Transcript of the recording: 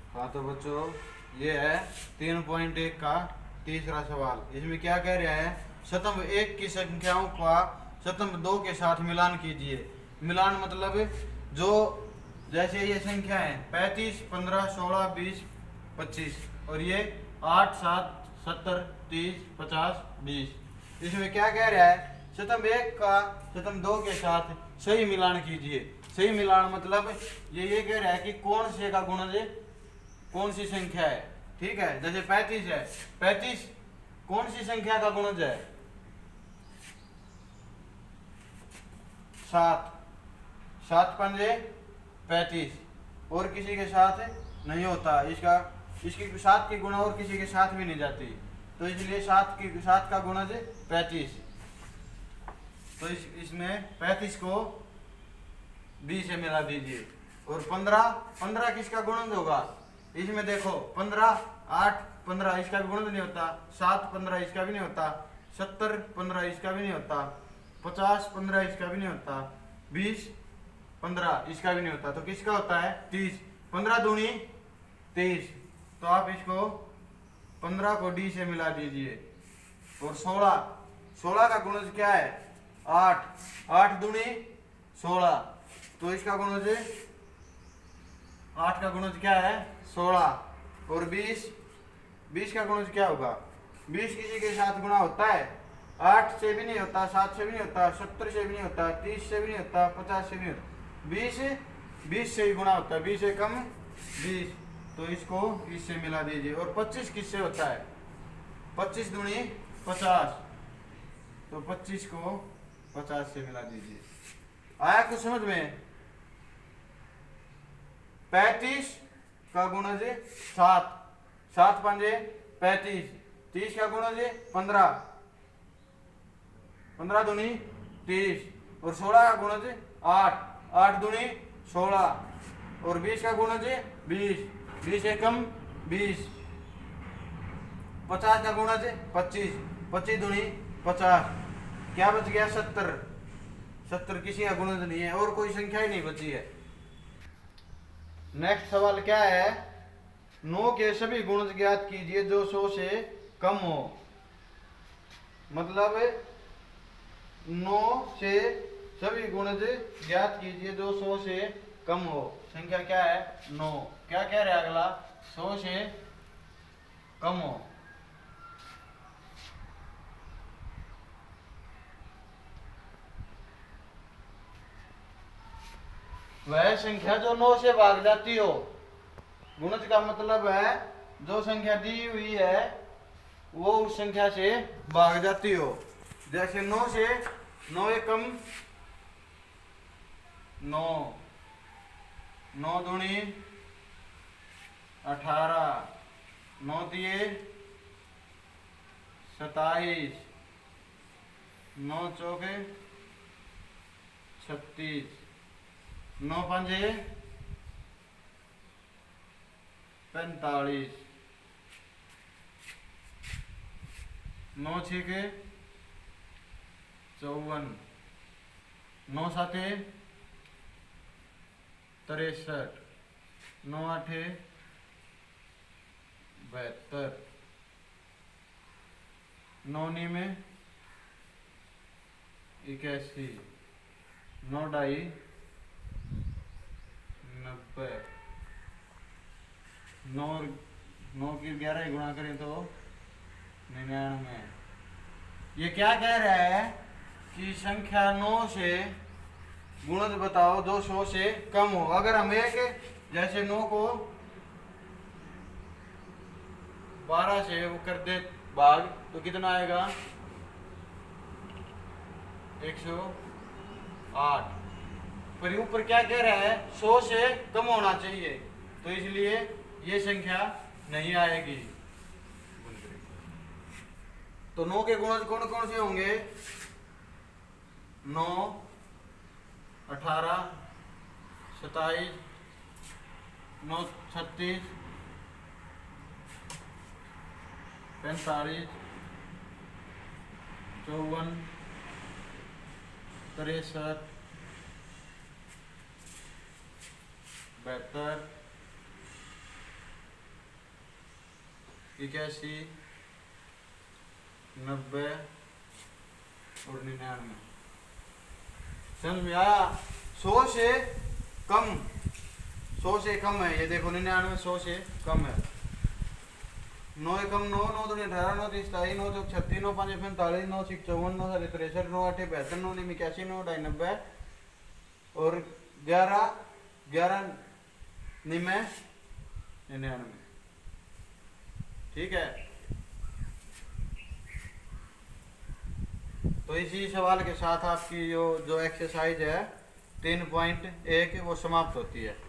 हाँ तो बच्चों, ये है 3.1 का तीसरा सवाल। इसमें क्या कह रहा है, शतंभ एक की संख्याओं का शतंभ दो के साथ मिलान कीजिए। मिलान मतलब जो, जैसे ये संख्या है 35, 15, 16, 20, 25 और ये 8, 7, 70, 30, 50, 20। इसमें क्या कह रहा है, शतंभ एक का शतंभ दो के साथ सही मिलान कीजिए। सही मिलान मतलब ये कह रहा है कि कौन से का गुणज कौन सी संख्या है। ठीक है, जैसे 35 है, 35 कौन सी संख्या का गुणज है? 7। 7 पंजे 35, और किसी के साथ नहीं होता इसका, इसकी 7 की गुणा और किसी के साथ भी नहीं जाती, तो इसलिए 7 का गुणज 35। तो इसमें 35 को 20 से मिला दीजिए। और 15 किसका गुणज होगा? इसमें देखो 15, 8, 15 इसका भी गुणज नहीं होता, 7, 15 इसका भी नहीं होता, 70, 15 इसका भी नहीं होता, 50, 15 इसका भी नहीं होता, 20, 15 इसका भी नहीं होता, तो किसका होता है? 30। 15 दूनी 30, तो आप इसको 15 को डी से मिला दीजिए। और 16 का गुणज क्या है? 8। 8 दूनी 16, तो इसका गुणज 8 का गुणज क्या है? 16। और 20 का गुणज क्या होगा? 20 किसी के साथ गुणा होता है? 8 से भी नहीं होता, 7 से भी नहीं होता, 70 से भी नहीं होता, 30 से भी नहीं होता, 50 से भी नहीं होता, 20 से ही गुणा होता है, 20 से कम 20, तो इसको इससे मिला दीजिए। और 25 किससे होता है? 25 दूनी 50, तो 25 को 50 से मिला दीजिए। आया कुछ समझ में? 35 का गुणज 7, 7 पंजे 35, 30 का गुणज 15, 15 दूनी 30, और 16 का गुणज 8, 8 दूनी 16, और 20 का गुणज 20, 20 एकम 20, 50 का गुणज 25, 25 दूनी 50, क्या बच गया? 70। 70 किसी का गुणज नहीं है, और कोई संख्या ही नहीं बची है। नेक्स्ट सवाल क्या है, 9 के सभी गुणज ज्ञात कीजिए जो 100 से कम हो। मतलब 9 से सभी गुणज ज्ञात कीजिए जो 100 से कम हो। संख्या क्या है? 9। क्या कह रहा है अगला? 100 से कम हो। वह संख्या जो 9 से भाग जाती हो। गुणज का मतलब है जो संख्या दी हुई है वो उस संख्या से भाग जाती हो। जैसे 9 से 9 एकम 9, 9 दूनी 18, 9 दिए 27, 9 चौके 36, 9 पंजे 45, 9 छीके 54, 9 साते 63, 9 आठे 72, 9 नीमे 81, 9 ढाई 90, 9 की 11 गुणा करें तो 99। ये क्या कह रहा है कि संख्या 9 से गुणज बताओ जो 100 से कम हो। अगर हम एक, जैसे 9 को 12 से वो कर दे भाग, तो कितना आएगा? 108। पर ऊपर क्या कह रहा है? 100 से कम होना चाहिए, तो इसलिए ये संख्या नहीं आएगी। तो 9 के गुणज कौन कौन से होंगे? 9, 18, 27, 9 36, 45, 54, 63, 72, 81, 90 और 99। समझ में आया? 100 से कम, 100 से कम है ये देखो, 99 100 से कम है। 9 एकम 9, 9 दूनी 18, 9 30 27, 9 चौक 36, 9 5 45, 9 6 54, 9 7 63, 9 8 72, 9 9 81, 9 2 90 और 11 11 निमे 99। ठीक है, तो इसी सवाल के साथ आपकी जो एक्सरसाइज है 3.1 वो समाप्त होती है।